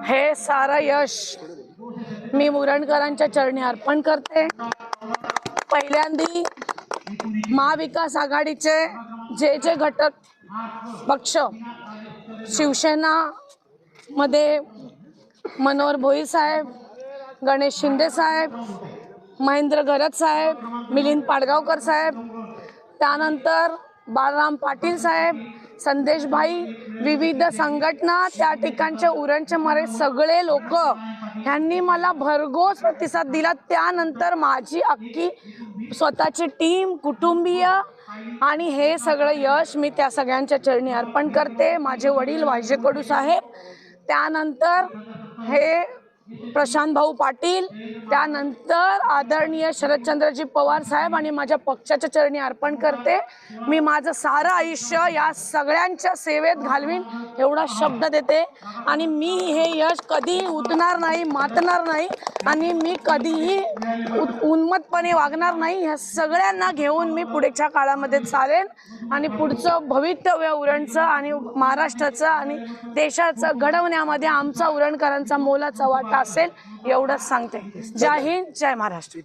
हे सारं यश मी उरणकरांच्या चरणी अर्पण करते। पहिल्यांदी महाविकास आघाडीचे जे घटक पक्ष शिवसेना मध्ये मनोहर भोई साहेब, गणेश शिंदे साहेब, महेंद्र घरत साहेब, मिलिंद पाडगावकर साहेब, त्यानंतर बाळराम पाटील साहेब, संदेश भाई, विविध संघटना, त्या ठिकाणचे उरणचे मारे सगळे लोक यांनी मला भरघोस प्रतिसाद दिला। त्यानंतर माझी अख्खी स्वतःची टीम, कुटुंबीय आणि हे सगळं यश मी त्या सगळ्यांच्या चरणी अर्पण करते। माझे वडील वायजे कडू साहेब, त्यानंतर हे प्रशांत भाऊ पाटील, त्यानंतर आदरणीय शरदचंद्रजी पवार साहेब आणि माझ्या पक्षाच्या चरणी अर्पण करते। मी माझं सारं आयुष्य या सगळ्यांच्या सेवेत घालवीन एवढा शब्द देते आणि मी हे यश कधी उतणार नाही, मातणार नाही आणि मी कधीही उन्मत्तपणे वागणार नाही। ह्या सगळ्यांना घेऊन मी पुढच्या काळामध्ये चालेन आणि पुढचं भवितव्य उरणचं आणि महाराष्ट्राचं आणि देशाचं घडवण्यामध्ये आमचा उरणकरांचा मोलाचा वाटा असेल एवढंच सांगते। जय हिंद, जय महाराष्ट्र।